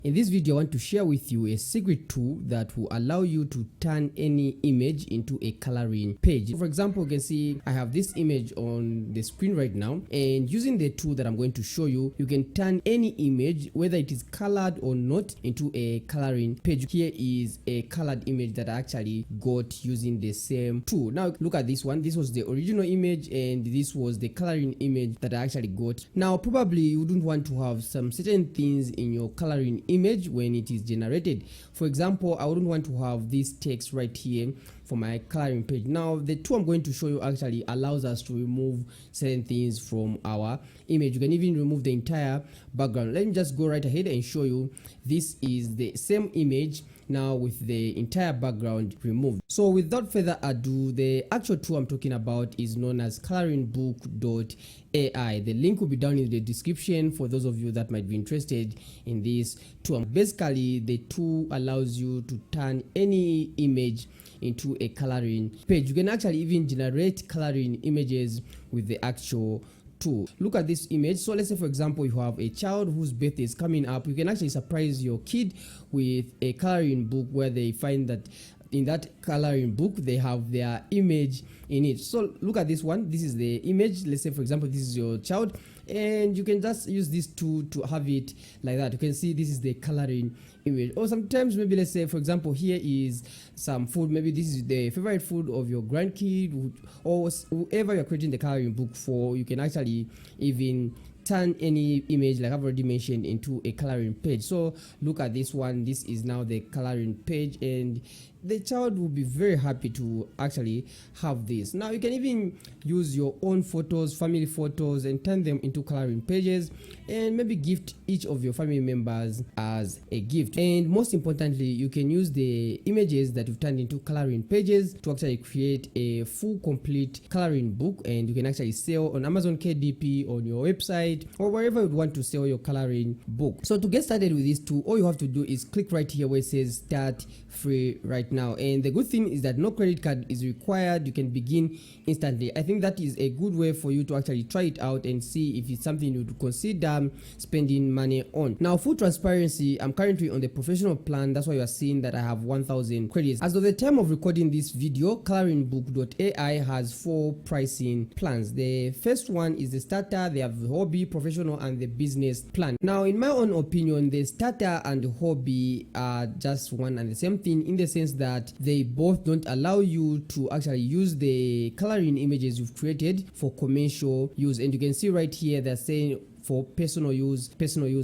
In this video, I want to share with you a secret tool that will allow you to turn any image into a coloring page. For example, you can see I have this image on the screen right now, and using the tool that I'm going to show you, you can turn any image, whether it is colored or not, into a coloring page. Here is a colored image that I actually got using the same tool. Now look at this one. This was the original image and this was the coloring image that I actually got. Now probably you wouldn't want to have some certain things in your coloring image when it is generated. For example, I wouldn't want to have this text right here for my coloring page. Now the tool I'm going to show you actually allows us to remove certain things from our image. You can even remove the entire background. Let me just go right ahead and show you. This is the same image now with the entire background removed. So without further ado, the actual tool I'm talking about is known as coloringbook.ai. The link will be down in the description for those of you that might be interested in this tool. Basically, the tool allows you to turn any image into a coloring page. You can actually even generate coloring images with the actual tool. Look at this image. So let's say, for example, you have a child whose birthday is coming up. You can actually surprise your kid with a coloring book where they find that in that coloring book they have their image in it. So look at this one. This is the image. Let's say, for example, this is your child, and you can just use this tool to have it like that. You can see this is the coloring image. Or sometimes maybe, let's say, for example, here is some food. Maybe this is the favorite food of your grandkid or whoever you're creating the coloring book for. You can actually even turn any image, like I've already mentioned, into a coloring page. So look at this one. This is now the coloring page, and the child will be very happy to actually have this. Now you can even use your own photos, family photos, and turn them into coloring pages, and maybe gift each of your family members as a gift. And most importantly, you can use the images that you've turned into coloring pages to actually create a full complete coloring book, and you can actually sell on Amazon KDP, on your website, or wherever you want to sell your coloring book. So to get started with this tool, all you have to do is click right here where it says start free right now. And the good thing is that no credit card is required. You can begin instantly. I think that is a good way for you to actually try it out and see if it's something you would consider spending money on. Now, full transparency, I'm currently on the professional plan. That's why you are seeing that I have 1000 credits. As of the time of recording this video, coloringbook.ai has 4 pricing plans. The first one is the starter. They have the hobby, professional, and the business plan. Now, in my own opinion, the starter and the hobby are just one and the same thing, in the sense that they both don't allow you to actually use the coloring images you've created for commercial use. And you can see right here they're saying for personal use,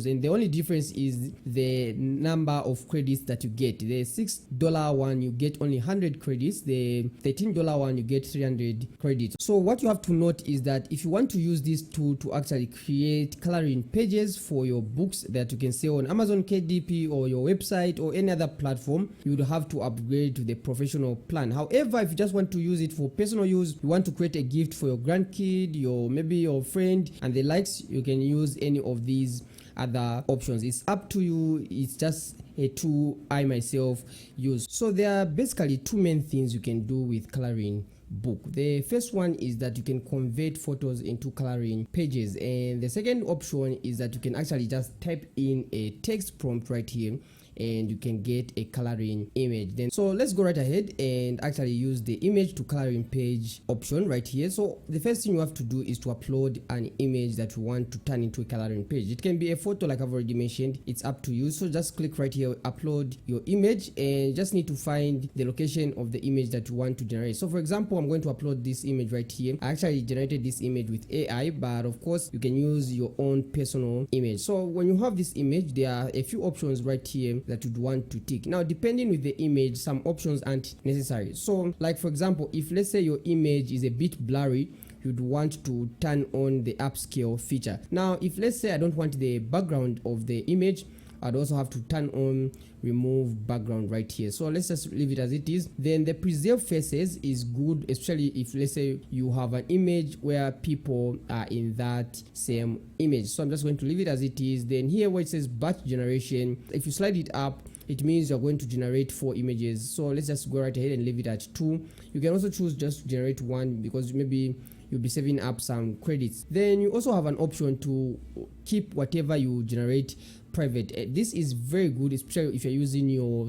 and the only difference is the number of credits that you get. The $6 one, you get only 100 credits. The $13 one, you get 300 credits. So what you have to note is that if you want to use this tool to actually create coloring pages for your books that you can sell on Amazon KDP or your website or any other platform, you would have to upgrade to the professional plan. However, if you just want to use it for personal use, you want to create a gift for your grandkid, maybe your friend and the likes, you can use any of these other options. It's up to you. It's just a tool I myself use. So there are basically 2 main things you can do with coloring book. The first one is that you can convert photos into coloring pages, and the second option is that you can actually just type in a text prompt right here and you can get a coloring image. Then so let's go right ahead and actually use the image to coloring page option right here. So the first thing you have to do is to upload an image that you want to turn into a coloring page. It can be a photo, like I've already mentioned. It's up to you. So just click right here, upload your image, and just need to find the location of the image that you want to generate. So for example, I'm going to upload this image right here. I actually generated this image with AI, but of course you can use your own personal image. So when you have this image, there are a few options right here that you'd want to tick. Now, depending with the image, some options aren't necessary. So like for example, if let's say your image is a bit blurry, you'd want to turn on the upscale feature. Now, if let's say I don't want the background of the image, I'd also have to turn on remove background right here. So let's just leave it as it is. Then the preserve faces is good, especially if let's say you have an image where people are in that same image. So I'm just going to leave it as it is. Then here where it says batch generation, if you slide it up, it means you're going to generate 4 images. So let's just go right ahead and leave it at 2. You can also choose just to generate 1 because maybe you'll be saving up some credits. Then you also have an option to keep whatever you generate private. This is very good, especially if you're using your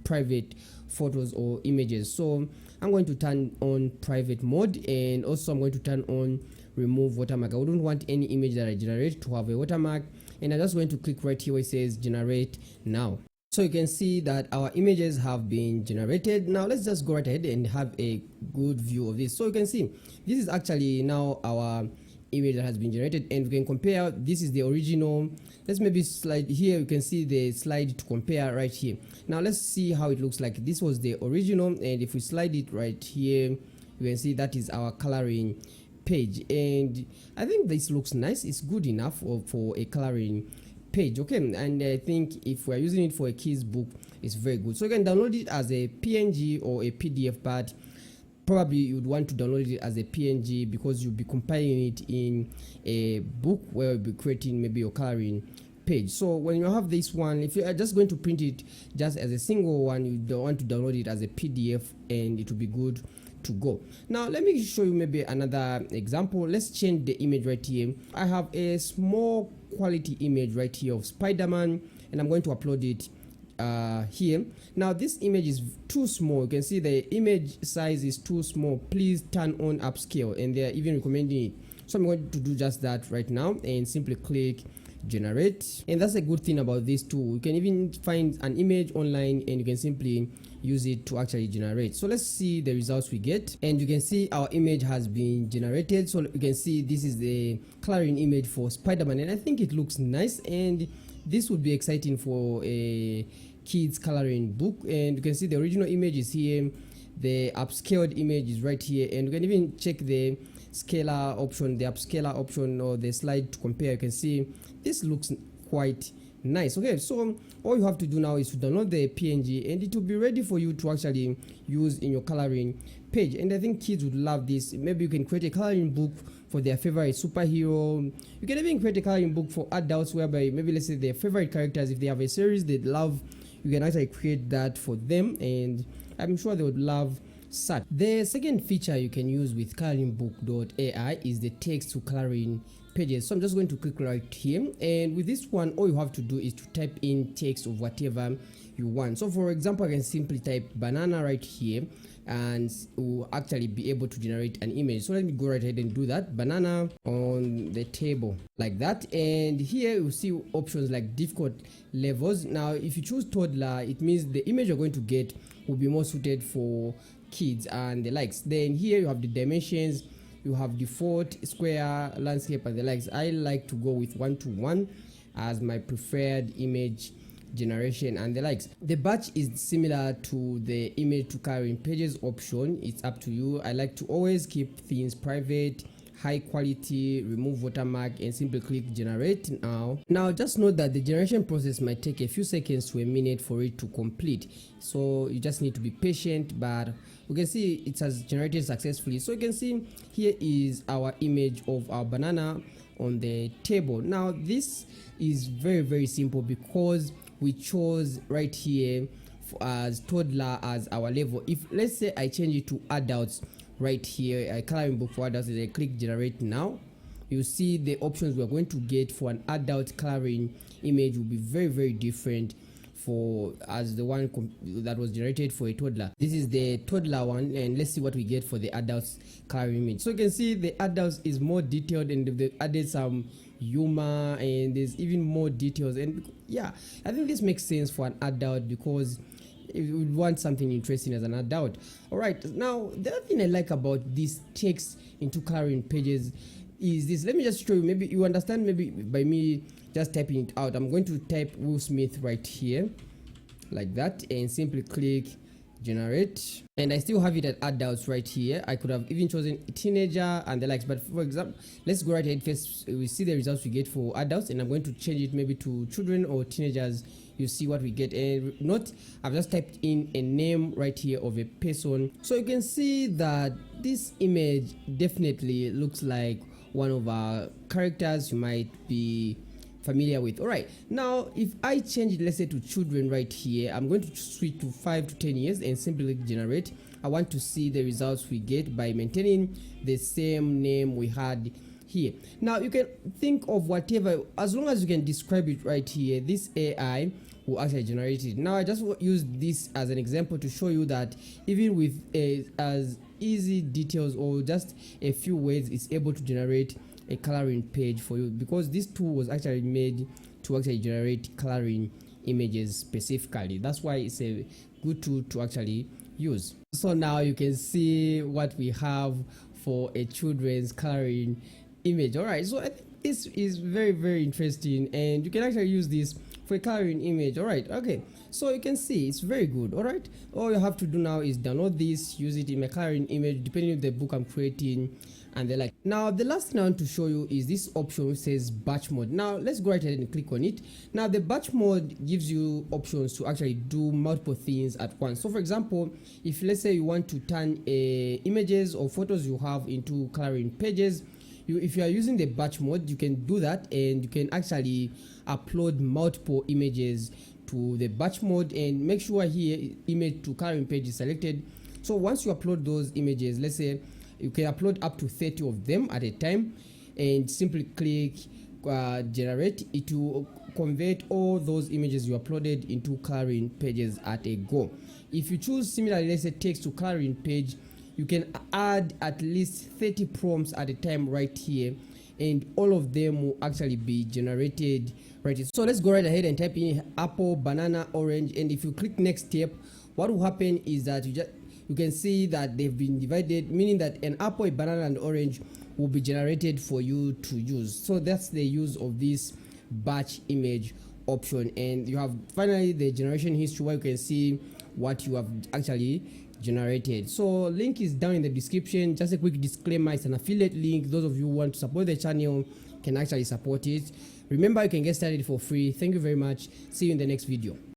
private photos or images. So I'm going to turn on private mode, and also I'm going to turn on remove watermark. I wouldn't want any image that I generate to have a watermark, and I'm just going to click right here where it says generate now. So you can see that our images have been generated. Now let's just go right ahead and have a good view of this. So you can see this is actually now our image that has been generated, and we can compare. This is the original. Let's maybe slide here. You can see the slide to compare right here. Now let's see how it looks like. This was the original, and if we slide it right here, you can see that is our coloring page, and I think this looks nice. It's good enough for a coloring page. Okay, and I think if we're using it for a kids book, it's very good. So you can download it as a PNG or a PDF, but probably you'd want to download it as a PNG because you'll be compiling it in a book where you'll be creating maybe your coloring page. So when you have this one, if you are just going to print it just as a single one, you don't want to download it as a PDF, and it will be good to go. Now let me show you maybe another example. Let's change the image right here. I have a small quality image right here of Spider-Man, and I'm going to upload it here. Now this image is too small. You can see the image size is too small. Please turn on upscale, and they're even recommending it. So I'm going to do just that right now and simply click generate. And that's a good thing about this tool. You can even find an image online and you can simply use it to actually generate. So let's see the results we get, and you can see our image has been generated. So you can see this is the coloring image for Spider-Man, and I think it looks nice, and this would be exciting for a kids coloring book. And you can see the original image is here, the upscaled image is right here, and you can even check the scalar option, the upscaler option, or the slide to compare. You can see this looks quite nice. Okay, so all you have to do now is to download the PNG, and it will be ready for you to actually use in your coloring page. And I think kids would love this. Maybe you can create a coloring book for their favorite superhero. You can even create a coloring book for adults, whereby maybe let's say their favorite characters, if they have a series they love, you can actually create that for them, and I'm sure they would love such. The second feature you can use with coloringbook.ai is the text to coloring pages. So I'm just going to click right here, and with this one all you have to do is to type in text of whatever you want. So for example, I can simply type banana right here, and will actually be able to generate an image. So let me go right ahead and do that. Banana on the table, like that. And here you see options like difficult levels. Now if you choose toddler, it means the image you're going to get will be more suited for kids and the likes. Then here you have the dimensions, you have default, square, landscape, and the likes. I like to go with 1:1 as my preferred image generation and the likes. The batch is similar to the image to coloring pages option. It's up to you. I like to always keep things private, high quality, remove watermark, and simply click generate now. Now just note that the generation process might take a few seconds to a minute for it to complete, so you just need to be patient, but you can see it has generated successfully. So you can see here is our image of our banana on the table. Now this is very simple because we chose right here as toddler as our level. If let's say I change it to adults right here, I coloring book for adults, and I click generate now, you see the options we're going to get for an adult coloring image will be very different for as the one that was generated for a toddler. This is the toddler one, and let's see what we get for the adults coloring image. So you can see the adults is more detailed, and they added some humor, and there's even more details. And yeah, I think this makes sense for an adult because if you want something interesting as an adult. All right, now the other thing I like about this text into coloring pages is this. Let me just show you. Maybe you understand maybe by me just typing it out. I'm going to type Will Smith right here like that, and simply click generate, and I still have it at adults right here. I could have even chosen teenager and the likes, but for example, let's go right ahead first. We see the results we get for adults, and I'm going to change it maybe to children or teenagers. You see what we get, and note I've just typed in a name right here of a person. So you can see that this image definitely looks like one of our characters you might be familiar with. All right, now if I change it, let's say to children right here, I'm going to switch to 5 to 10 years and simply click generate. I want to see the results we get by maintaining the same name we had here. Now you can think of whatever, as long as you can describe it right here, this AI will actually generate it. Now I just use this as an example to show you that even with as easy details or just a few words, it's able to generate a coloring page for you, because this tool was actually made to actually generate coloring images specifically. That's why it's a good tool to actually use. So now you can see what we have for a children's coloring image. All right, so I think this is very interesting, and you can actually use this for a coloring image. All right, okay, so you can see it's very good. All right, all you have to do now is download this, use it in a coloring image depending on the book I'm creating and the like. Now the last thing I want to show you is this option which says batch mode. Now let's go right ahead and click on it. Now the batch mode gives you options to actually do multiple things at once. So for example, if let's say you want to turn images or photos you have into coloring pages, if you are using the batch mode, you can do that, and you can actually upload multiple images to the batch mode, and make sure here image to coloring page is selected. So once you upload those images, let's say you can upload up to 30 of them at a time, and simply click generate. It will convert all those images you uploaded into coloring pages at a go. If you choose similarly, let's say text to coloring page, you can add at least 30 prompts at a time right here, and all of them will actually be generated right here. So let's go right ahead and type in apple, banana, orange, and if you click next step, what will happen is that you can see that they've been divided, meaning that an apple, a banana, and orange will be generated for you to use. So that's the use of this batch image option. And you have finally the generation history, where you can see what you have actually generated. So link is down in the description. Just a quick disclaimer, it's an affiliate link. Those of you who want to support the channel can actually support it. Remember, you can get started for free. Thank you very much. See you in the next video.